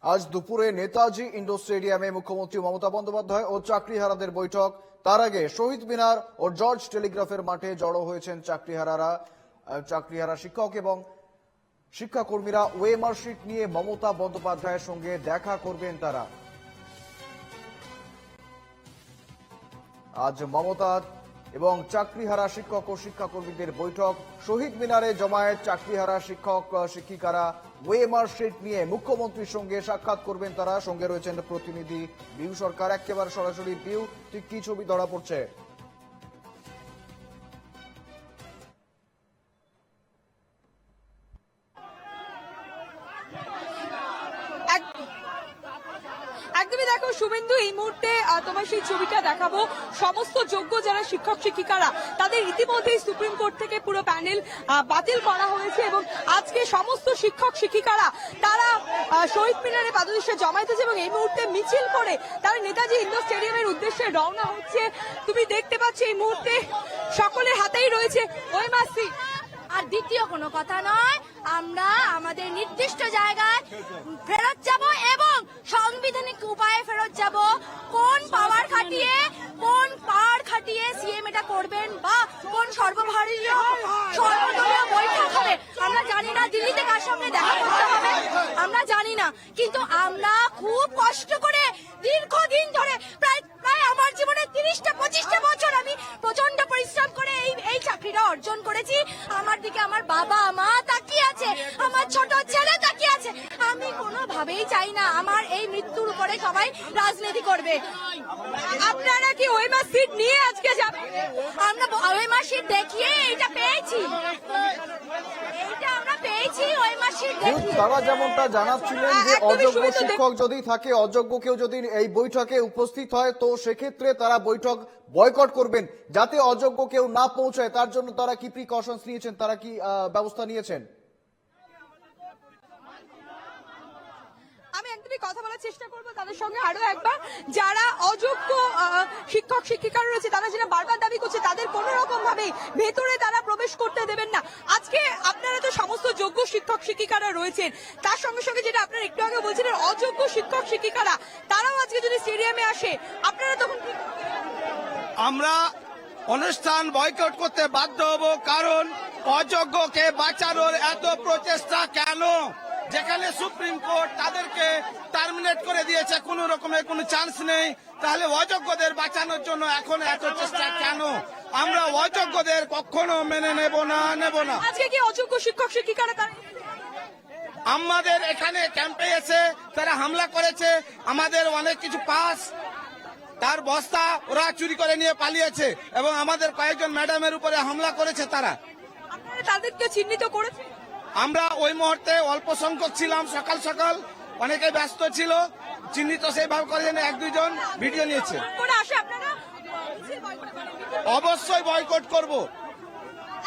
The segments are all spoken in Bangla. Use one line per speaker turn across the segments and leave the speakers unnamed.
আজ দুপুরে নেতাজি ইন্ডোর স্টেডিয়ামে মুখ্যমন্ত্রী মমতা বন্দ্যোপাধ্যায় ও চাকরিহারাদের বৈঠক। তার আগে শহীদ মিনার ও জর্জ টেলিগ্রাফের মাঠে জড়ো হয়েছেন চাকরিহারা শিক্ষক এবং শিক্ষাকর্মীরা। ওএমআর শিট নিয়ে মমতা বন্দ্যোপাধ্যায়ের সঙ্গে দেখা করবেন তারা। আজ মমতা এবং চাকরিহারা শিক্ষক ও শিক্ষাকর্মীদের বৈঠক। শহীদ মিনারে জমায়েত চাকরিহারা শিক্ষক শিক্ষিকারা। ওএমআর শিট নিয়ে মুখ্যমন্ত্রীর সঙ্গে সাক্ষাৎ করবেন তারা। সঙ্গে রয়েছেন প্রতিনিধি বিউ সরকার। একেবারে সরাসরি বিউ, ঠিক কি ছবি ধরা পড়ছে?
একদমই দেখো শুভেন্দু, এই মুহূর্তে তোমার সেই ছবিটা দেখাবো। সমস্ত যোগ্য যারা শিক্ষক শিক্ষিকারা তাদের ইতিমধ্যেই সুপ্রিম কোর্ট থেকে পুরো প্যানেল বাতিল করা হয়েছে এবং আজকে সমস্ত শিক্ষক শিক্ষিকারা তারা শহীদ মিনারে পাদদেশে জমায়েত হয়েছে এবং এই মুহূর্তে মিছিল করে তারা নেতাজি ইন্ডোর স্টেডিয়ামের উদ্দেশ্যে রওনা হচ্ছে। তুমি দেখতে পাচ্ছ এই মুহূর্তে সকলের হাতেই রয়েছে ওএমআর শিট।
আর দ্বিতীয় কোনো কথা নয়, আমরা আমাদের নির্দিষ্ট জায়গায় ফেরত যাব এবং সাংবিধানিক উপায়ে ফেরত যাব। কোন পাওয়ার খাটিয়ে সিএম এটা করবেন বা কোন সর্বভারতীয় সর্বদলীয় বৈঠক হবে আমরা জানি না। দিল্লিতে কার সঙ্গে দেখা করতে হবে আমরা জানি না, কিন্তু আমরা খুব কষ্ট করে দীর্ঘদিন ধরে প্রায় আমার জীবনে 30-25টা বছর আমি প্রচন্ড পরিশ্রম করে এই চাকরিটা অর্জন করেছি। আমার দিকে আমার বাবা মা তাকিয়ে আছে, আমার ছোট ছেলে তাকিয়ে আছে। আমি কোনোভাবেই চাই না আমার এই মৃত্যুর উপরে সবাই রাজনীতি করবে।
আপনারা কি ওএমআর শিট নিয়ে আজকে যাবেন?
আমরা ওএমআর শিট দেখিয়ে এইটা পেয়েছি, ওএমআর শিট দেখিয়ে।
তারা যেমনটা জানাচ্ছিলেন যে অযোগ্য শিক্ষক যদি থাকে, অযোগ্য কেউ যদি এই বৈঠকে উপস্থিত হয় তো সেক্ষেত্রে তারা বৈঠক বয়কট করবেন, যাতে অযোগ্য কেউ না পৌঁছায়। তার জন্য তারা কি প্রিকশনস নিয়েছেন, তারা কি ব্যবস্থা নিয়েছেন?
আমি একদমই কথা বলার চেষ্টা করবো তাদের সঙ্গে আরো একবার। যারা অযোগ্য শিক্ষক শিক্ষিকারা রয়েছে তারা যেটা বারবার দাবি করছে তাদের কোন রকম ভাবে ভেতরে তারা প্রবেশ করতে দেবেন না। আজকে আপনারা তো সমস্ত যোগ্য শিক্ষক শিক্ষিকারা রয়েছেন, তার সঙ্গে সঙ্গে যেটা আপনারা একটু আগে বলছিলেন অযোগ্য শিক্ষক শিক্ষিকারা তারাও আজকে যদি স্টেডিয়ামে আসে আপনারা তখন কি?
আমরা অনুষ্ঠান বয়কট করতে বাধ্য হব, কারণ অযোগ্যকে বাঁচানোর এত প্রচেষ্টা কেন? যেখানে সুপ্রিম কোর্ট তাদেরকে টার্মিনেট করে দিয়েছে, কোনো রকমের কোনো চান্স নেই, তাহলে অযোগ্যদের বাঁচানোর জন্য এখন এত চেষ্টা কেন? আমরা অযোগ্যদের কখনো মেনে নেব না।
আজকে কি অযোগ্য শিক্ষক শিক্ষিকারা
আমাদের এখানে ক্যাম্পে এসে তারা হামলা করেছে, আমাদের অনেক কিছু পাস তার বস্তা ওরা চুরি করে নিয়ে পালিয়েছে এবং আমাদের কয়েকজন ম্যাডামের উপরে হামলা করেছে। তারা
তাদেরকে চিহ্নিত করেছে।
আমরা ওই মুহূর্তে অল্প সংখ্যক ছিলাম, সকাল সকাল অনেকে ব্যস্ত ছিল, চিহ্নিত সেইভাবে করেন, 1-2 জন ভিডিও নিয়েছে। অবশ্যই বয়কট করব।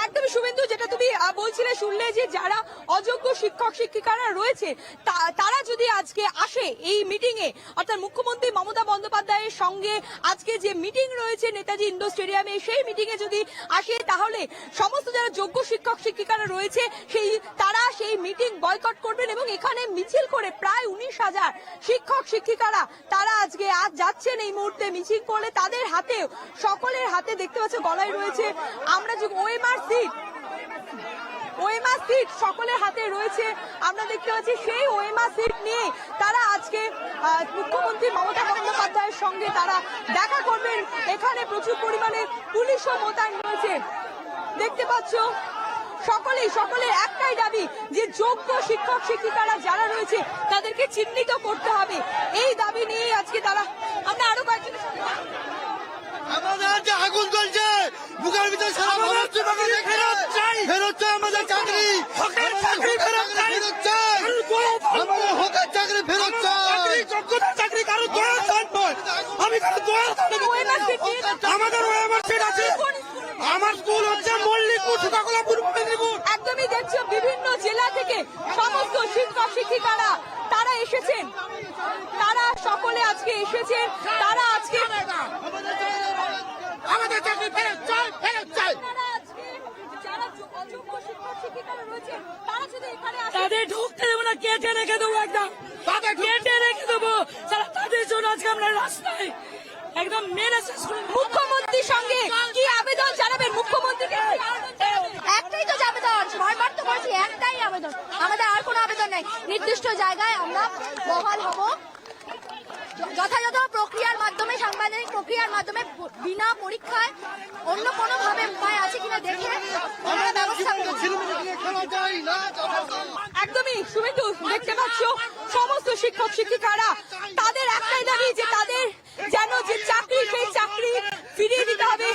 একদমই শুভেন্দু, যেটা তুমি বলছিলে শুনলে যে যারা অযোগ্য শিক্ষক শিক্ষিকারা রয়েছে তারা যদি আজকে আসে এই মিটিং এ, অর্থাৎ মুখ্যমন্ত্রী মমতা বন্দ্যোপাধ্যায়ের সঙ্গে আজকে যে মিটিং রয়েছে নেতাজি ইন্ডোর স্টেডিয়ামে, সেই মিটিং এ যদি আসে তাহলে সমস্ত যারা যোগ্য শিক্ষক শিক্ষিকারা রয়েছে তারা সেই মিটিং বয়কট করবেন এবং এখানে মিছিল করে প্রায় 19,000 শিক্ষক শিক্ষিকারা তারা আজকে যাচ্ছেন এই মুহূর্তে মিছিল করে। তাদের হাতে, সকলের হাতে দেখতে পাচ্ছ গলায় রয়েছে আমরা যে ওএমআর শিট সকলের হাতে রয়েছে। আমরা দেখতে পাচ্ছি সেই ওএমআর শিট নিয়ে তারা আজকে মুখ্যমন্ত্রী মমতা বন্দ্যোপাধ্যায়ের সঙ্গে তারা দেখা করবেন। এখানে প্রচুর পরিমাণে পুলিশও মোতায়েন রয়েছে। দেখতে পাচ্ছ সকলের একটাই দাবি যে যোগ্য শিক্ষক শিক্ষিকারা যারা রয়েছে তাদেরকে চিহ্নিত করতে হবে। এই দাবি নিয়ে আজকে তারা, আমরা আরো কয়েকজন
আমাদের যে আগুন জ্বলছে বুকের ভিতরে সারা ফেরত চাই আমাদের চাকরি, ফেরত চাই আমাদের হকের চাকরি ফেরত চাই। চাকরি কারো আমি আমাদের ওএমআর শিট আছে। আমার স্কুল হচ্ছে মল্লিকপুর, সুকাকলা, পূর্ব মেদিনীপুর।
একদমই দেখছো বিভিন্ন জেলা থেকে সমস্ত শিক্ষক শিক্ষিকারা তারা এসেছেন, তারা সকলে আজকে এসেছেন। তারা আজকে
আমাদের চাকরি ফেরত চাই, ফেরত চাই।
তাদের ঢুকতে দেবো না, কেটে রেখে দেবো একদম, কেটে
আমরা রাস্তায় একদম মেরে শেষ করে দেব।
মুখ্যমন্ত্রীর সঙ্গে কি আবেদন জানাবেন মুখ্যমন্ত্রীকে?
একটাই তো আবেদন, বারবার তো বলছি একটাই আবেদন, আমাদের আর কোনো আবেদন নাই। নির্দিষ্ট জায়গায় আমরা বহাল হব, যথাযথ প্রক্রিয়ার মাধ্যমে, সাংবিধানিক প্রক্রিয়ার মাধ্যমে, বিনা পরীক্ষায় অন্য কোনো ভাবে উপায় আছে কিনা দেখে আমরা ব্যবস্থা করব।
একদমই শুভেন্দু, দেখতে পাচ্ছ সমস্ত শিক্ষক শিক্ষিকারা তাদের একটাই দাবি যে তাদের যেন যে চাকরি, সেই চাকরি ফিরিয়ে দিতে হবে,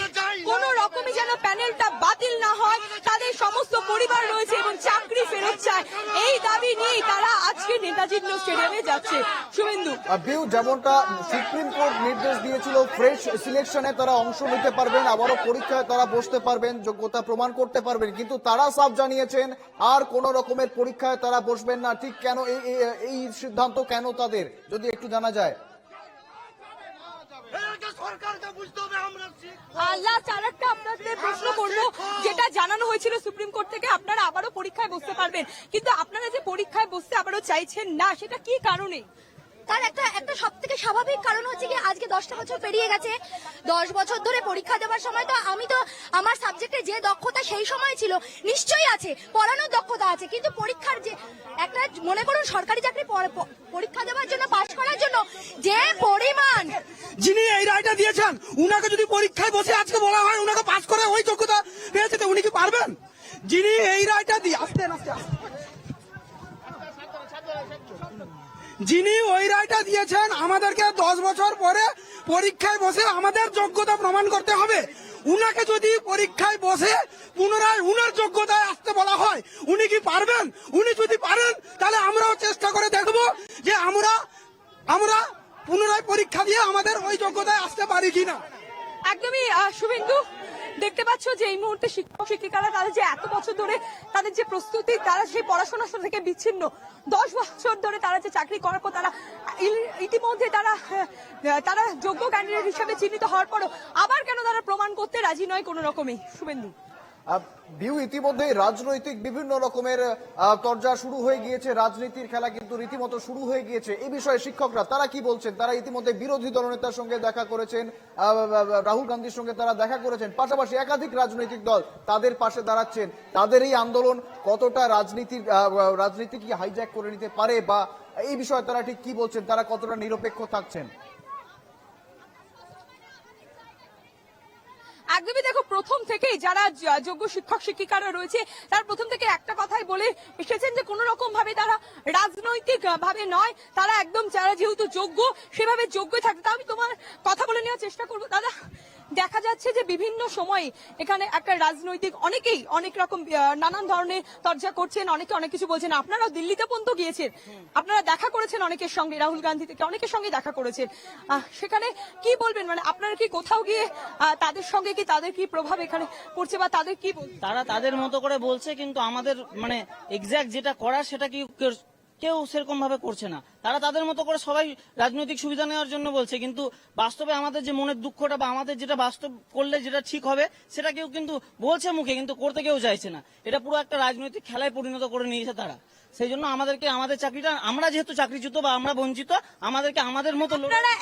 কোন রকমই যেন প্যানেলটা বাতিল না হয়, তাদের সমস্ত পরিবার রয়েছে এবং চাকরি ফেরত চায়। এই দাবি নিয়েই তারা আজকে নেতাজি ইন্ডোর স্টেডিয়ামে যাচ্ছে। শুভেন্দু,
বিউ, যেমনটা সুপ্রিম কোর্ট নির্দেশ দিয়েছিল ফ্রেশ সিলেকশনে তারা অংশ নিতে পারবেন, আবারও পরীক্ষায় তারা বসতে পারবেন, যোগ্যতা প্রমাণ করতে পারবেন, কিন্তু তারা সাফ জানিয়েছেন আর কোন রকমের পরীক্ষায় তারা বসবেন না। ঠিক কেন এই সিদ্ধান্ত কেন তাদের, যদি একটু জানা যায়?
লাস্ট আরেকটা আপনাদের প্রশ্ন করবো, যেটা জানানো হয়েছিল সুপ্রিম কোর্ট থেকে আপনারা আবারও পরীক্ষায় বসতে পারবেন, কিন্তু আপনারা যে পরীক্ষায় বসতে আবারও চাইছেন না, সেটা কি কারণে?
তার একটা সব থেকে স্বাভাবিক কারণ হচ্ছে কি, আজকে 10টা বছর পেরিয়ে গেছে, 10 বছর ধরে পরীক্ষা দেওয়ার সময় তো আমি তো আমার সাবজেক্টে যে দক্ষতা সেই সময় ছিল নিশ্চয়ই আছে, পড়ানোর দক্ষতা আছে, কিন্তু পরীক্ষার যে একটা, মনে করুন সরকারি চাকরি পরীক্ষা দেওয়ার জন্য, পাশ করার জন্য যে পরিমাণ,
যিনি এই রায়টা দিয়েছেন উনাকে যদি পরীক্ষায় বসে আজকে বলা হয় উনাকে পাস করে ওই যোগ্যতা পেয়েছে, তো উনি কি পারবেন? যিনি এই রায়টা দিয়ে যিনি ওই রায়টা দিয়েছেন আমাদেরকে 10 বছর পরে পরীক্ষায় বসে আমাদের যোগ্যতা প্রমাণ করতে হবে, উনাকে যদি পরীক্ষায় বসে পুনরায় উনার যোগ্যতায় আসতে বলা হয়, উনি কি পারবেন? উনি যদি পারেন তাহলে আমরাও চেষ্টা করে দেখব যে আমরা পুনরায় পরীক্ষা দিয়ে আমাদের ওই যোগ্যতায় আসতে পারি কিনা।
একদমই শুভেন্দু, দেখতে পাচ্ছ যে এই মুহূর্তে শিক্ষক শিক্ষিকারা তাদের যে এত বছর ধরে তাদের যে প্রস্তুতি, তারা সেই পড়াশোনা থেকে বিচ্ছিন্ন, 10 বছর ধরে তারা যে চাকরি করার পর তারা ইতিমধ্যে তারা যোগ্য ক্যান্ডিডেট হিসেবে চিহ্নিত হওয়ার পরও আবার কেন তারা প্রমাণ করতে রাজি নয় কোনো রকমই? শুভেন্দু,
বিউ, ইতিমধ্যে রাজনৈতিক বিভিন্ন রকমের তরজা শুরু হয়ে গিয়েছে, রাজনীতির খেলা কিন্তু রীতিমতো শুরু হয়ে গিয়েছে। এই বিষয়ে শিক্ষকরা তারা কি বলছেন? তারা ইতিমধ্যে বিরোধী দলনেতার সঙ্গে দেখা করেছেন, রাহুল গান্ধীর সঙ্গে তারা দেখা করেছেন, পাশাপাশি একাধিক রাজনৈতিক দল তাদের পাশে দাঁড়াচ্ছেন। তাদের এই আন্দোলন কতটা রাজনীতি কি হাইজ্যাক করে নিতে পারে, বা এই বিষয়ে তারা ঠিক কি বলছেন, তারা কতটা নিরপেক্ষ থাকছেন?
একদমই দেখো, প্রথম থেকেই যারা যোগ্য শিক্ষক শিক্ষিকারা রয়েছে তারা প্রথম থেকে একটা কথাই বলে এসেছেন যে কোন রকম ভাবে তারা রাজনৈতিক ভাবে নয়, তারা একদম যারা যেহেতু যোগ্য সেভাবে যোগ্যই থাকবে। তা আমি তোমার কথা বলে নেওয়ার চেষ্টা করবো। দাদা, দেখা যাচ্ছে যে বিভিন্ন সময় এখানে একটা রাজনৈতিক অনেকেই অনেক রকম নানান ধরনের চর্চা করছেন, অনেকে অনেক কিছু বলছেন। আপনারাও দিল্লিতে পর্যন্ত গিয়েছেন, আপনারা দেখা করেছেন অনেকের সঙ্গে, রাহুল গান্ধী থেকে অনেকের সঙ্গে দেখা করেছেন, সেখানে কি বলবেন? মানে আপনারা কি কোথাও গিয়ে তাদের সঙ্গে কি তাদের কি প্রভাব এখানে পড়ছে, বা তাদের কি
তারা তাদের মতো করে বলছে, কিন্তু আমাদের মানে এক্সাক্ট যেটা করার সেটা কি কেউ সেরকম ভাবে করছে না। তারা তাদের মতো করে সবাই রাজনৈতিক সুবিধা নেওয়ার জন্য বলছে, কিন্তু বাস্তবে আমাদের যে মনের দুঃখটা বা আমাদের যেটা বাস্তব করলে যেটা ঠিক হবে সেটা কেউ কিন্তু বলছে মুখে, কিন্তু করতে কেউ চাইছে না। এটা পুরো একটা রাজনৈতিক খেলায় পরিণত করে নিয়েছে তারা। সেই জন্য আমাদেরকে আমাদের চাকরিটা, আমরা যেহেতু চাকরিচ্যুত বা আমরা বঞ্চিত, আমাদেরকে আমাদের মতো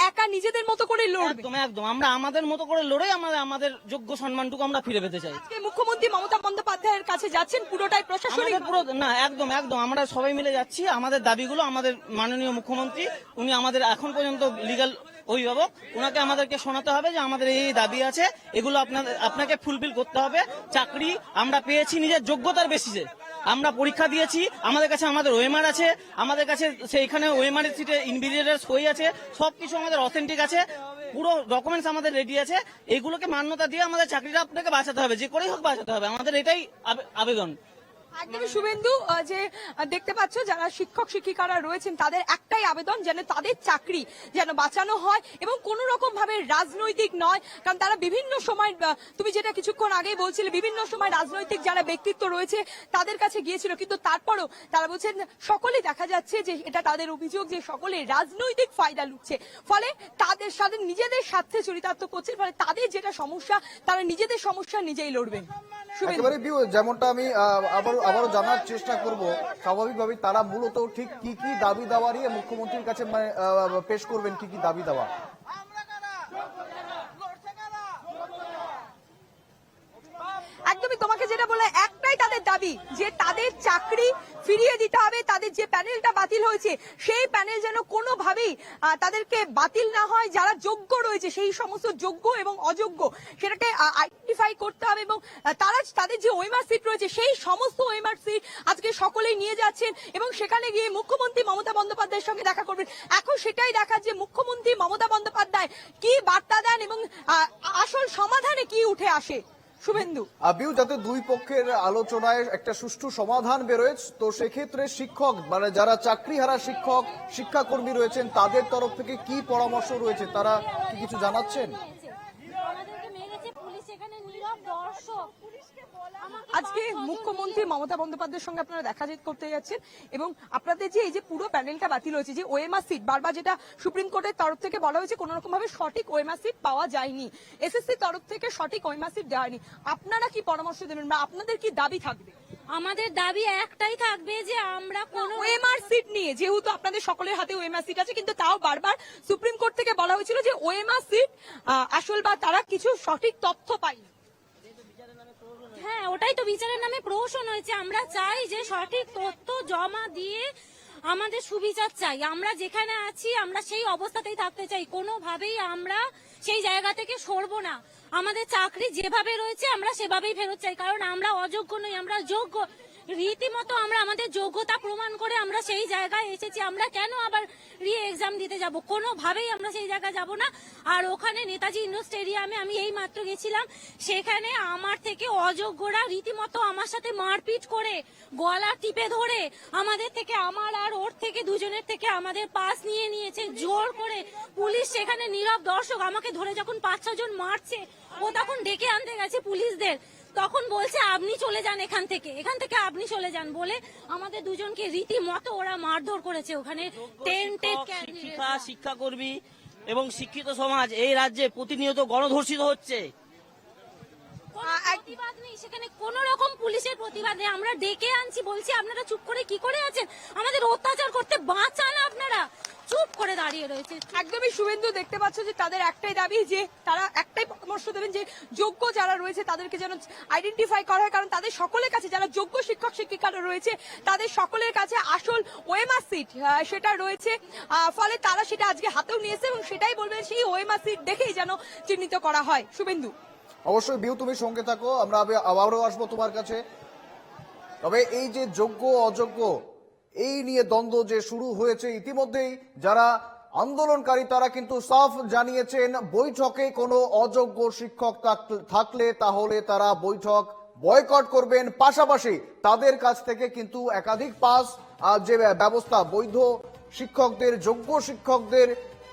একা নিজেদের মতো করে লড়বে।
একদম আমরা আমাদের মতো করে লড়ে আমাদের যোগ্য সম্মানটুকু আমরা ফিরে পেতে চাই।
মুখ্যমন্ত্রী মমতা বন্দ্যোপাধ্যায়ের কাছে যাচ্ছেন, পুরোটাই প্রশাসনিক,
পুরো না, একদম আমরা সবাই মিলে যাচ্ছি। আমাদের দাবিগুলো আমাদের মাননীয় মুখ্যমন্ত্রী, উনি আমাদের এখন পর্যন্ত লিগ্যাল অভিভাবক, ওনাকে আমাদেরকে শোনাতে হবে যে আমাদের এই দাবি আছে, এগুলো আপনাকে ফুলফিল করতে হবে। চাকরি আমরা পেয়েছি নিজের যোগ্যতার বেসিসে, আমরা পরীক্ষা দিয়েছি, আমাদের কাছে আমাদের ওএমআর আছে, আমাদের কাছে সেইখানে ওএমআর এর সিটে ইনভিজিলেটর সই আছে, সবকিছু আমাদের অথেন্টিক আছে, পুরো ডকুমেন্টস আমাদের রেডি আছে। এগুলোকে মান্যতা দিয়ে আমাদের চাকরিটা আপনাকে বাঁচাতে হবে, যে করেই হোক বাঁচাতে হবে, আমাদের এটাই আবেদন।
একদমই শুভেন্দু, যে দেখতে পাচ্ছ যারা শিক্ষক শিক্ষিকারা রয়েছেন তাদের একটাই আবেদন যেন তাদের চাকরি যেন বাঁচানো হয় এবং কোন রকম ভাবে রাজনৈতিক নয়। কারণ তারা বিভিন্ন সময়, তুমি যেটা কিছুক্ষণ আগেই বলছিলে, বিভিন্ন সময় রাজনৈতিক যারা ব্যক্তিত্ব রয়েছে তাদের কাছে গিয়েছিল, কিন্তু তারপরও তারা বলছেন সকলেই দেখা যাচ্ছে যে এটা তাদের অভিযোগ যে সকলে রাজনৈতিক ফায়দা লুটছে, ফলে তাদের সাথে নিজেদের স্বার্থে চরিতার্থ করছে, ফলে তাদের যেটা সমস্যা তারা নিজেদের সমস্যা নিজেই লড়বেন।
একেবারে যেমনটা আমি আবারও আবারও জানার চেষ্টা করব স্বাভাবিকভাবে তারা মূলত ঠিক কি কি দাবি দাওয়া নিয়ে মুখ্যমন্ত্রীর কাছে মানে পেশ করবেন, কি কি দাবি দাওয়া?
একদমই তোমাকে যেটা বলে একটাই তাদের দাবি যে তাদের চাকরি ফিরিয়ে দিতে হবে, তাদের যে প্যানেলটা বাতিল হয়েছে সেই প্যানেল যেন কোনোভাবেই তাদেরকে বাতিল না হয়, যারা যোগ্য রয়েছে সেই সমস্ত যোগ্য এবং অযোগ্য সেটাকে আইডেন্টিফাই করতে হবে এবং তারা তাদের যে ওএমআর সিট রয়েছে সেই সমস্ত ওএমআর সিট আজকে সকলেই নিয়ে যাচ্ছেন এবং সেখানে গিয়ে মুখ্যমন্ত্রী মমতা বন্দ্যোপাধ্যায়ের সঙ্গে দেখা করবেন। এখন সেটাই দেখা যে মুখ্যমন্ত্রী মমতা বন্দ্যোপাধ্যায় কি বার্তা দেন এবং আসল সমাধানে কি উঠে আসে। শুভেন্দু,
বিউ, যাতে দুই পক্ষের আলোচনায় একটা সুষ্ঠু সমাধান বেরোয়, তো সেক্ষেত্রে শিক্ষক মানে যারা চাকরিহারা শিক্ষক শিক্ষাকর্মী রয়েছেন তাদের তরফ থেকে কি পরামর্শ রয়েছে, তারা কি কিছু জানাচ্ছেন?
আজকে মুখ্যমন্ত্রী মমতা বন্দ্যোপাধ্যায়ের সঙ্গে আপনারা দেখা করতে যাচ্ছেন এবং আপনাদের যে এই যে পুরো প্যানেলটা বাতিল হয়েছে, যে ওএমআর সিট বারবার যেটা সুপ্রিম কোর্টের তরফ থেকে বলা হয়েছে কোন রকম ভাবে সঠিক ওএমআর সিট পাওয়া যায়নি, এসএসসি তরফ থেকে সঠিক ওএমআর সিট দেওয়া হয়নি, আপনারা কি পরামর্শ দেবেন বা আপনাদের কি দাবি থাকবে?
আমাদের দাবি একটাই থাকবে যে আমরা কোন
ওএমআর সিট নিয়ে, যেহেতু আপনাদের সকলের হাতে ওএমআর সিট আছে কিন্তু তাও বারবার সুপ্রিম কোর্ট থেকে বলা হয়েছিল যে ওএমআর সিট আসল বা তারা কিছু সঠিক তথ্য পায়নি।
হ্যাঁ, ওটাই তো বিচারের নামে প্রহসন হয়েছে। আমরা চাই যে সঠিক তথ্য জমা দিয়ে আমাদের সুবিচার চাই। আমরা যেখানে আছি আমরা সেই অবস্থাতেই থাকতে চাই, কোনোভাবেই আমরা সেই জায়গা থেকে সরবো না। আমাদের চাকরি যেভাবে রয়েছে আমরা সেভাবেই ফেরত চাই, কারণ আমরা অযোগ্য নই, আমরা যোগ্য। রীতিমতো আমরা আমাদের যোগ্যতা প্রমাণ করে আমরা সেই জায়গায় এসেছি। আমরা কেন আবার এক্সাম দিতে যাব? কোনোভাবেই আমরা সেই জায়গায় যাব না। আর ওখানে নেতাজি ইন্ডোর স্টেডিয়ামে আমি এই মাত্র গেছিলাম, সেখানে আমার থেকে অযোগ্যরা রীতিমতো আমার সাথে মারপিট করে গলা টিপে ধরে আমাদের থেকে, আমার আর ওর থেকে দুজনের থেকে আমাদের পাস নিয়ে নিয়েছে জোর করে। পুলিশ সেখানে নীরব দর্শক, আমাকে ধরে যখন 5-6 জন মারছে ও তখন ডেকে আনতে গেছে পুলিশদের, তখন বলছে আপনি চলে যান এখান থেকে আপনি চলে যান বলে আমাদের দুজনকে রীতিমতো ওরা মারধর করেছে ওখানে।
শিক্ষাকর্মী এবং শিক্ষিত সমাজ এই রাজ্যে প্রতিনিয়ত গণধর্ষিত হচ্ছে।
প্রতিবাদ নেই সেখানে, কোন রকম পুলিশের প্রতিবাদ নেই। আমরা ডেকে আনছি, বলছি আপনারা চুপ করে কি করে আছেন? আমাদের অত্যাচার করতে বাঁচান, আপনারা চুপ করে দাঁড়িয়ে রয়েছে।
একদমই শুভেন্দু, দেখতে পাচ্ছ যে তাদের একটাই দাবি যে তারা একটাই পরামর্শ দেবেন যে যোগ্য যারা রয়েছে তাদেরকে যেন আইডেন্টিফাই করা হয়, কারণ তাদের সকলের কাছে যারা যোগ্য শিক্ষক শিক্ষিকারা রয়েছে তাদের সকলের কাছে আসল ওএমআর সিট সেটা রয়েছে, ফলে তারা সেটা আজকে হাতেও নিয়েছে এবং সেটাই বলবেন সেই ওএমআর সিট দেখেই যেন চিহ্নিত করা হয়। শুভেন্দু,
অবশ্যই বিউ, তুমি সঙ্গে থাকো, আমরা আবারও আসবো তোমার কাছে। তবে এই যে যোগ্য অযোগ্য এই নিয়ে দ্বন্দ্ব যে শুরু হয়েছে, ইতিমধ্যেই যারা আন্দোলনকারী তারা কিন্তু সাফ জানিয়েছেন বৈঠকে কোনো অযোগ্য শিক্ষক থাকলে তাহলে তারা বৈঠক বয়কট করবেন। পাশাপাশি তাদের কাছ থেকে কিন্তু একাধিক পাস যে ব্যবস্থা বৈধ শিক্ষকদের, যোগ্য শিক্ষকদের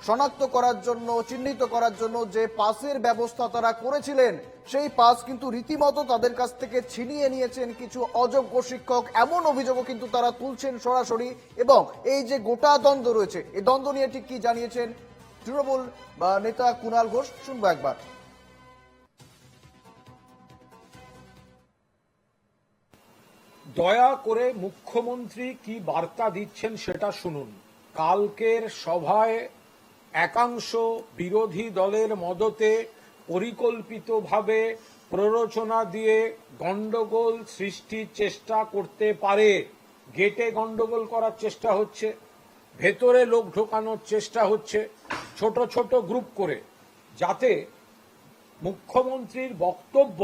শনাক্ত করার জন্য, চিহ্নিত করার জন্য যে পাসের ব্যবস্থা তারা করেছিলেন সেই পাস কিন্তু রীতিমতো তাদের কাছ থেকে ছিনিয়ে নিয়েছেন কিছু অযোগ্য শিক্ষক, এমন অভিযোগও কিন্তু তারা তুলছেন সরাসরি। এবং এই যে গোটা দ্বন্দ্ব রয়েছে, এই দ্বন্দ্ব নিয়ে ঠিক কি জানিয়েছেন তৃণমূল নেতা কুণাল ঘোষ, শুনবো একবার।
দয়া করে মুখ্যমন্ত্রী কি বার্তা দিচ্ছেন সেটা শুনুন। কালকের সভায় একাংশ বিরোধী দলের মদতে পরিকল্পিতভাবে প্ররোচনা দিয়ে গন্ডগোল সৃষ্টির চেষ্টা করতে পারে। গেটে গন্ডগোল করার চেষ্টা হচ্ছে, ভেতরে লোক ঢোকানোর চেষ্টা হচ্ছে ছোট ছোট গ্রুপ করে, যাতে মুখ্যমন্ত্রীর বক্তব্য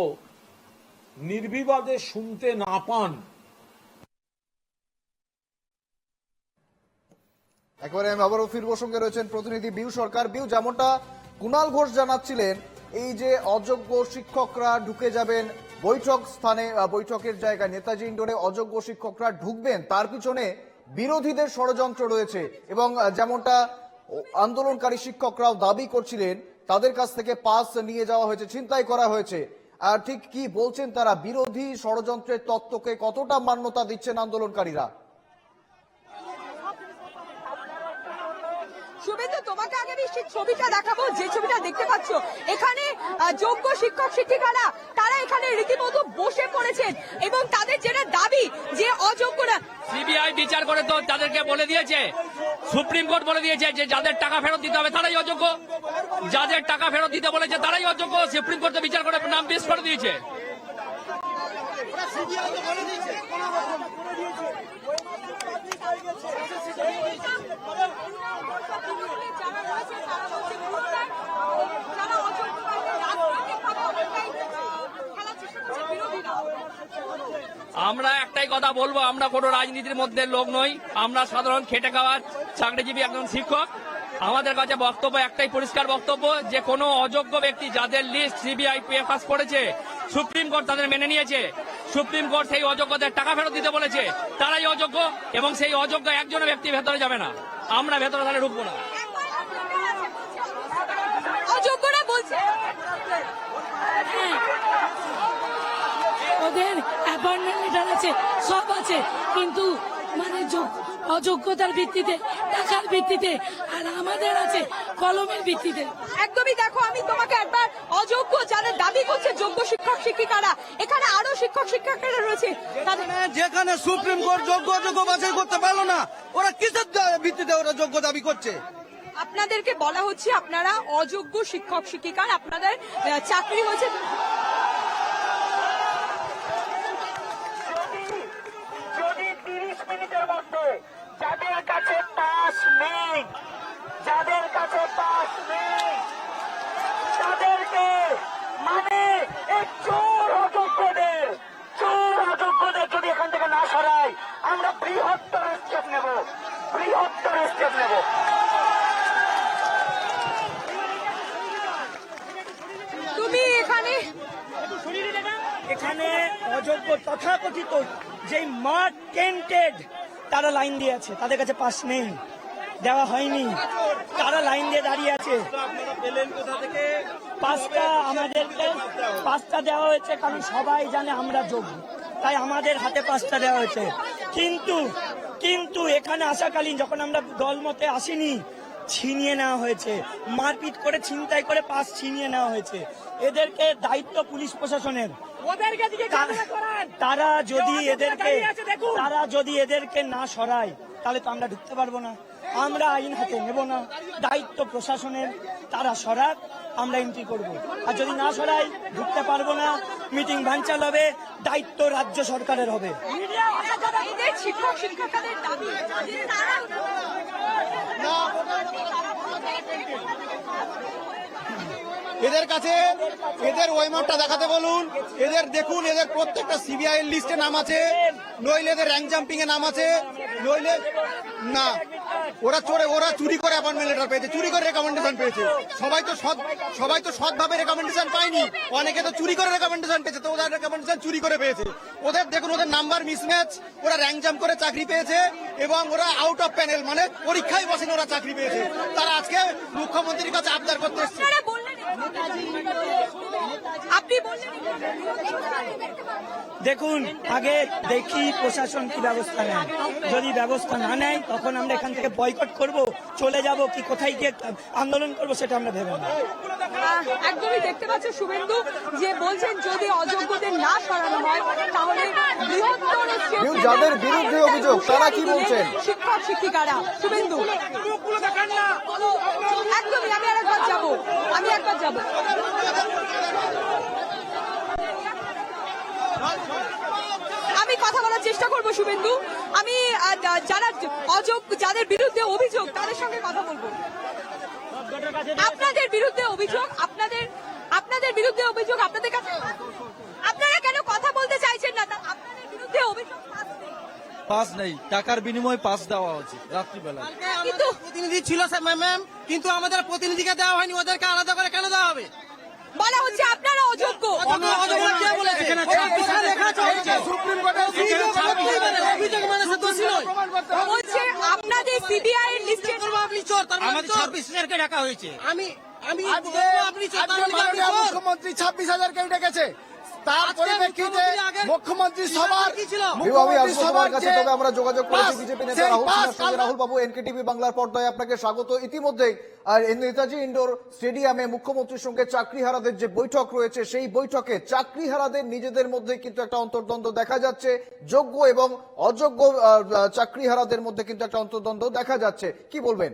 নির্বিবাদে শুনতে না পান।
একবারে আমি আবারও ফিরবো, সঙ্গে রয়েছেন প্রতিনিধি বিউ সরকার। বিউ, যেমনটা কুণাল ঘোষ জানাচ্ছিলেন, এই যে অযোগ্য শিক্ষকরা ঢুকে যাবেন বৈঠক স্থানে, বৈঠকের জায়গায় নেতাজি ইন্ডোরে অযোগ্য শিক্ষকরা ঢুকবেন, তার পিছনে বিরোধীদের ষড়যন্ত্র রয়েছে এবং যেমনটা আন্দোলনকারী শিক্ষকরাও দাবি করছিলেন তাদের কাছ থেকে পাস নিয়ে যাওয়া হয়েছে, ছিনতাই করা হয়েছে। আর ঠিক কি বলছেন তারা, বিরোধী ষড়যন্ত্রের তত্ত্বকে কতটা মান্যতা দিচ্ছেন আন্দোলনকারীরা?
শুভেন্দু, তোমাকে আগে আমি সেই ছবিটা দেখাবো, যে ছবিটা দেখতে পাচ্ছ এখানে যোগ্য শিক্ষক শিক্ষিকারা তারা এখানে রীতিমতো বসে পড়েছেন এবং তাদের যেটা দাবি যে অযোগ্যরা
সিবিআই বিচার করে তো তাদেরকে বলে দিয়েছে, সুপ্রিম কোর্ট বলে দিয়েছে যে যাদের টাকা ফেরত দিতে হবে তারাই অযোগ্য, যাদের টাকা ফেরত দিতে বলেছে তারাই অযোগ্য। সুপ্রিম কোর্ট তো বিচার করে নাম পেশ করে দিয়েছে। আমরা একটাই কথা বলবো, আমরা কোনো রাজনীতির মধ্যে লোক নই, আমরা সাধারণ খেটে খাওয়া চাকরিজীবী একজন শিক্ষক। আমাদের কাছে বক্তব্য একটাই, পরিষ্কার বক্তব্য, যে কোনো অযোগ্য ব্যক্তি যাদের লিস্ট সিবিআই পাস করেছে, সুপ্রিম কোর্ট তাদের মেনে নিয়েছে, সুপ্রিম কোর্ট সেই অযোগ্যদের টাকা ফেরত দিতে বলেছে, তারাই অযোগ্য এবং সেই অযোগ্য একজন ব্যক্তি ভেতরে যাবে না, আমরা ভেতরে তাহলে ঢুকবো না।
অযোগ্যরা বলছে
ওদের অ্যাপয়েন্টমেন্ট লেটার আছে, সব আছে, কিন্তু মানে অযোগ্যতার ভিত্তিতে, টাকার ভিত্তিতে, আর আমাদের আছে কলমের ভিত্তিতে।
একদমই। দেখো, আমি তোমাকে একবার অযোগ্য যারা দাবি করছে যোগ্য শিক্ষক শিক্ষিকারা, এখানে আরো শিক্ষক শিক্ষিকারা রয়েছে, তাদের
যেখানে সুপ্রিম কোর্ট যোগ্য অযোগ্য বাছাই করতে পারলো না, ওরা কিসের ভিত্তিতে ওরা যোগ্য দাবি করছে?
আপনাদেরকে বলা হচ্ছে আপনারা অযোগ্য শিক্ষক শিক্ষিকা, আপনাদের চাকরি হয়েছে।
যদি 30 মিনিটের মধ্যে যাদের কাছে পাস নেই, যাদের কাছে পাস নেই তাদেরকে, মানে এই চোর অযোগ্যদের যদি এখান থেকে না সরাই, আমরা বৃহত্তর স্টেপ নেব, বৃহত্তর স্টেপ নেব।
তুমি
এখানে অযোগ্য তথাকথিত যে মার্ক টেন্টেড তারা লাইন দিয়ে আছে, তাদের কাছে পাস নেই, দেওয়া হয়নি, তারা লাইন দিয়ে দাঁড়িয়ে আছে। পাঁচটা দেওয়া হয়েছে কারণ সবাই জানে আমরা যোগ্য, তাই আমাদের হাতে 5টা দেওয়া হয়েছে। কিন্তু এখানে আসাকালীন যখন আমরা দলমতে আসিনি, ছিনিয়ে নেওয়া হয়েছে, মারপিট করে ছিনতাই করে পাস ছিনিয়ে নেওয়া হয়েছে। এদেরকে দায়িত্ব পুলিশ প্রশাসনের। তারা যদি এদেরকে না সরায় তাহলে তো আমরা ঢুকতে পারবো না, আমরা আইন হাতে নেব না, দায়িত্ব প্রশাসনের, তারা সরাক, আমরা এন্ট্রি করব। আর যদি না সরাই ঢুকতে পারবো না, মিটিং ভাঙচাল হবে, দায়িত্ব রাজ্য সরকারের হবে।
শিক্ষক শিক্ষিকাদের দাবি
এদের কাছে এদের ওয়েমারটা দেখাতে বলুন, এদের দেখুন, এদের প্রত্যেকটা সিবিআই এর লিস্টে নাম আছে, নইলে এদের র্যাঙ্ক জাম্পিং এ নাম আছে, নইলে না, ওরা চুরি করে অ্যাপয়েন্টমেন্ট লেটার পেয়েছে, চুরি করে রেকমেন্ডেশন পেয়েছে। সবাই তো সৎভাবে রেকমেন্ডেশন পায়নি, অনেকে তো চুরি করে রেকমেন্ডেশন পেয়েছে, তো ওদের রেকমেন্ডেশন চুরি করে পেয়েছে। ওদের দেখুন, ওদের নাম্বার মিসম্যাচ, ওরা র্যাঙ্ক জাম্প করে চাকরি পেয়েছে এবং ওরা আউট অফ প্যানেল, মানে পরীক্ষায় বসেন ওরা চাকরি পেয়েছে। তারা আজকে মুখ্যমন্ত্রীর কাছে আবদার করতে এসেছে।
দেখুন, আগে দেখি প্রশাসন কি ব্যবস্থা নেয়, যদি ব্যবস্থা না নেয় তখন আমরা এখান থেকে বয়কট করব, চলে যাব, কি কোথায় গিয়ে আন্দোলন করব সেটা আমরা ভেবে না।
একদমই দেখতে পাচ্ছ শুভেন্দু যে বলছেন যদি অযোগ্যদের না সরানো হয় তাহলে বৃহত্তর
যাদের বিরুদ্ধে অভিযোগ তারা কি বলছেন
শিক্ষক শিক্ষিকারা। শুভেন্দু একদমই, আমি একবার যাব। আমি কথা বলার চেষ্টা করব শুভেন্দু, আমি যারা যাদের বিরুদ্ধে অভিযোগ তাদের সঙ্গে কথা বলবো। আপনাদের বিরুদ্ধে অভিযোগ, আপনাদের বিরুদ্ধে অভিযোগ আপনাদের কাছে, আপনারা কেন কথা বলতে চাইছেন না? আপনাদের বিরুদ্ধে অভিযোগ
পাস নেই, টাকার বিনিময়ে পাস দেওয়া হচ্ছে রাত্রিবেলা।
কিন্তু
প্রতিনিধি ছিল ম্যাম, কিন্তু আমাদের প্রতিনিধিকে দেওয়া হয়নি, ওদেরকে আলাদা করে কেন দেওয়া হবে?
বলা হচ্ছে আপনারা অযোগ্য। বলছে আপনাদের সিবিআই এর লিস্টে
আমাদের 26,000কে ডাকা হয়েছে। আমি মুখ্যমন্ত্রী 26,000কে ডেকেছে,
তার পরিপ্রেক্ষিতে মুখ্যমন্ত্রী সভার
আমি আসবো তোমার কাছে, তবে আমরা যোগাযোগ করেছি বিজেপি নেতা রাহুল সিনহার সঙ্গে। রাহুল বাবু, এনকেটিভি বাংলার পর্দায় আপনাকে স্বাগত। ইতিমধ্যেই নেতাজি ইন্ডোর স্টেডিয়ামে মুখ্যমন্ত্রীর সঙ্গে চাকরিহারাদের যে বৈঠক রয়েছে, সেই বৈঠকে চাকরিহারাদের নিজেদের মধ্যে কিন্তু একটা অন্তর্দ্বন্দ্ব দেখা যাচ্ছে। যোগ্য এবং অযোগ্য চাকরিহারাদের মধ্যে কিন্তু একটা অন্তর্দ্বন্দ্ব দেখা যাচ্ছে, কি বলবেন?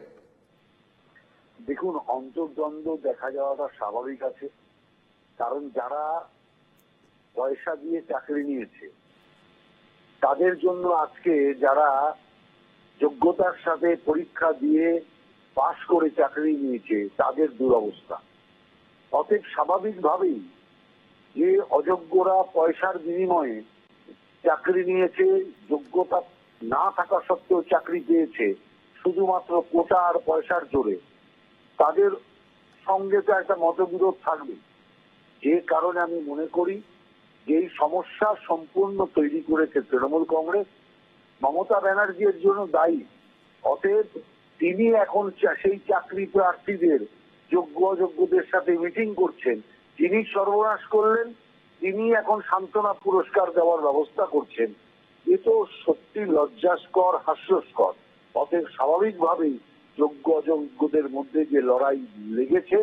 দেখুন, অন্তর্দ্বন্দ্ব দেখা যাওয়াটা স্বাভাবিক আছে, কারণ যারা পয়সা দিয়ে চাকরি নিয়েছে তাদের জন্য আজকে যারা যোগ্যতার সাথে পরীক্ষা দিয়ে পাশ করে চাকরি নিয়েছে তাদের দুরবস্থা। অতএব স্বাভাবিকভাবেই যে অযোগ্যরা পয়সার বিনিময়ে চাকরি নিয়েছে, যোগ্যতা না থাকা সত্ত্বেও চাকরি পেয়েছে শুধুমাত্র কোটা আর পয়সার জোরে, তাদের সঙ্গে তো একটা মতবিরোধ থাকবে। যে কারণে আমি মনে করি যে এই সমস্যা সম্পূর্ণ তৈরি করেছে তৃণমূল কংগ্রেস, মমতা ব্যানার্জির জন্য দায়ী। অতএব তিনি এখন সেই চাকরি প্রার্থীদের যোগ্য অযোগ্যদের সাথে মিটিং করছেন, তিনি সর্বনাশ করলেন, তিনি এখন সান্ত্বনা পুরস্কার দেওয়ার ব্যবস্থা করছেন। এ তো সত্যি লজ্জাস্কর, হাস্যস্কর। অতএব স্বাভাবিকভাবেই যোগ্য অযোগ্যদের মধ্যে যে লড়াই লেগেছে,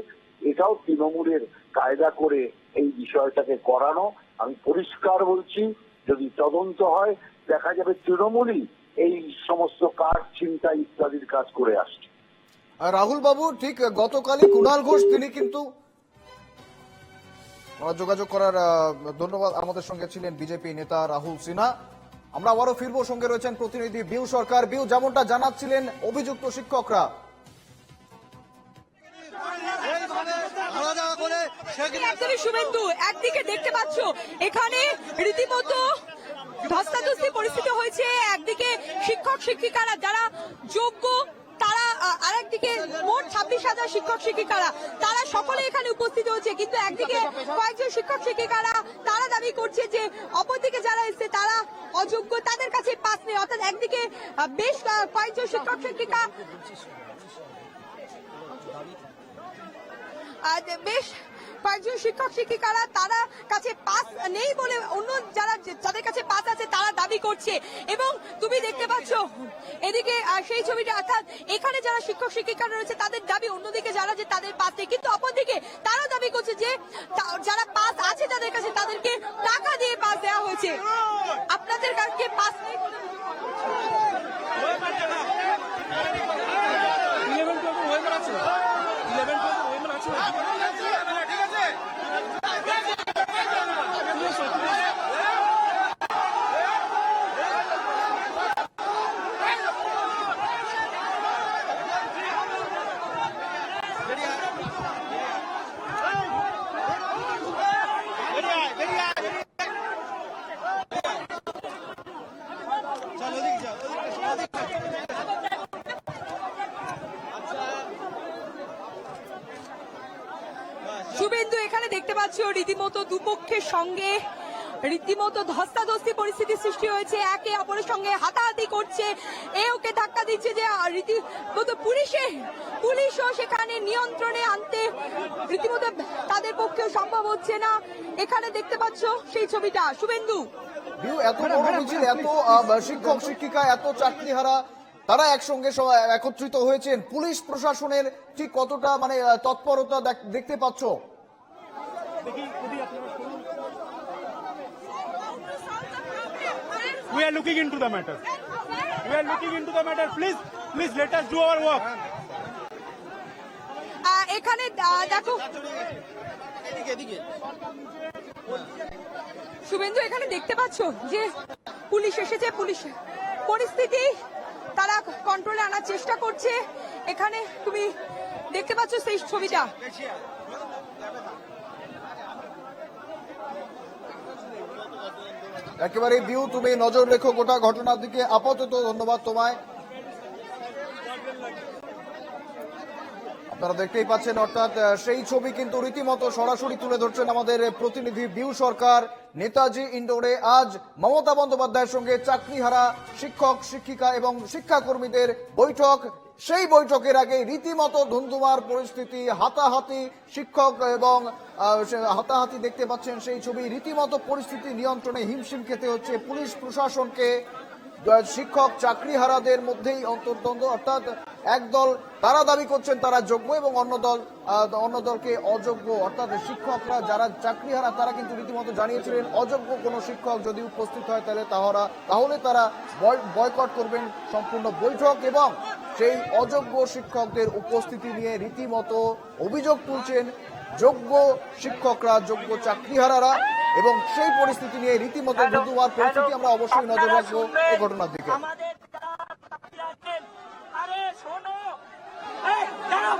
এটাও তৃণমূলের কায়দা করে এই বিষয়টাকে করানো। আমি পরিষ্কার বলছি, যদি তদন্ত হয় দেখা যাবে তৃণমূলই এই সমস্ত কাজ, ছিনতাই ইত্যাদির কাজ করে আসছে।
রাহুল বাবু, ঠিক গতকালই কুণাল ঘোষ তিনি কিন্তু যোগাযোগ করার ধন্যবাদ, আমাদের সঙ্গে ছিলেন বিজেপি নেতা রাহুল সিনহা। আমরা আবারও ফিরবো, সঙ্গে রয়েছেন প্রতিনিধি বিউ সরকার। বিউ, যেমনটা জানাচ্ছিলেন অভিযুক্ত শিক্ষকরা,
একদমই শুভেন্দু, একদিকে দেখতে পাচ্ছ এখানে রীতিমতো ধস্তাধস্তি পরিস্থিতি হয়েছে। একদিকে শিক্ষক শিক্ষিকারা যারা যোগ্য তারা, আরেকদিকে মোট 26,000 শিক্ষক শিক্ষিকারা তারা সকলে এখানে উপস্থিত হয়েছে। কিন্তু একদিকে কয়েকজন শিক্ষক শিক্ষিকারা তারা দাবি করছে যে অপরদিকে যারা এসছে তারা অযোগ্য, তাদের কাছে পাস নেই। অর্থাৎ একদিকে বেশ কয়েকজন শিক্ষক শিক্ষিকা বেশ কয়েকজন শিক্ষক শিক্ষিকারা তারা কাছে পাস নেই বলে অন্য যাদের কাছে পাস আছে তারা দাবি করছে। এবং তুমি দেখতে পাচ্ছ এদিকে সেই ছবিটা, অর্থাৎ এখানে যারা শিক্ষক শিক্ষিকারা রয়েছে তাদের দাবি, অন্যদিকে যারা যে তাদের পাস নেই, কিন্তু অপরদিকে তারা দাবি করছে যে যারা পাস আছে তাদের কাছে তাদেরকে টাকা দিয়ে পাস দেওয়া হয়েছে। আপনাদের কাছে পাস নেই শুভেন্দু, এখানে দেখতে পাচ্ছ রীতিমতো দুপক্ষের সঙ্গে রীতিমতো ধস্তাধস্তি পরিস্থিতি সৃষ্টি হয়েছে। একে অপরের সঙ্গে হাতাহাতি করছে, এ ওকে ধাক্কা দিচ্ছে, যে রীতিমতো পুলিশও সেখানে নিয়ন্ত্রণে আনতে রীতিমতো তাদের পক্ষেও সম্ভব হচ্ছে না। এখানে দেখতে পাচ্ছ সেই ছবিটা শুভেন্দু।
এত বড় মিছিল, এত শিক্ষক শিক্ষিকা, এত চাকরিহারা তারা একসঙ্গে একত্রিত হয়েছেন, পুলিশ প্রশাসনের ঠিক কতটা মানে তৎপরতা দেখতে পাচ্ছ?
We are looking into the matter. We are looking into the matter. Please let us do our work.
এখানে দেখো শুভেন্দু, এখানে দেখতে পাচ্ছ যে পুলিশ এসেছে, পুলিশ পরিস্থিতি তারা কন্ট্রোলে আনার চেষ্টা করছে। এখানে তুমি দেখতে পাচ্ছ সেই ছবিটা।
একেবারে বিউ, তুমি নজর রেখো গোটা ঘটনার দিকে। আপাতত ধন্যবাদ তোমায়। আপনারা দেখতেই পাচ্ছেন, অর্থাৎ সেই ছবি কিন্তু রীতিমতো সরাসরি তুলে ধরছেন আমাদের প্রতিনিধি বিউ সরকার। নেতাজি ইন্ডোরে আজ মমতা বন্দ্যোপাধ্যায়ের সঙ্গে চাকরিহারা শিক্ষক শিক্ষিকা এবং শিক্ষাকর্মীদের বৈঠক। সেই বৈঠকের আগে রীতিমতো ধুন্ধুমার পরিস্থিতি, হাতাহাতি, শিক্ষক এবং হাতাহাতি দেখতে পাচ্ছেন সেই ছবি। রীতিমতো পরিস্থিতি নিয়ন্ত্রণে হিমশিম খেতে হচ্ছে পুলিশ প্রশাসনকে। শিক্ষক চাকরিহারাদের মধ্যেই অন্তর্দ্বন্দ্ব, অর্থাৎ একদল তারা দাবি করছেন তারা যোগ্য এবং অন্য দলকে অযোগ্য। অর্থাৎ শিক্ষকরা যারা চাকরিহারা তারা কিন্তু রীতিমতো জানিয়েছিলেন অযোগ্য কোনো শিক্ষক যদি উপস্থিত হয় তাহলে তারা বয়কট করবেন সম্পূর্ণ বৈঠক, এবং সেই অযোগ্য শিক্ষকদের উপস্থিতি নিয়ে রীতিমতো অভিযোগ তুলছেন যোগ্য শিক্ষকরা, যোগ্য চাকরিহারারা, এবং সেই পরিস্থিতি নিয়ে রীতিমতো ধুন্ধুমার পরিস্থিতি। আমরা অবশ্যই নজর রাখবো এই ঘটনার দিকে।
আমাদের আরে শোনো, এই দাঁড়াও।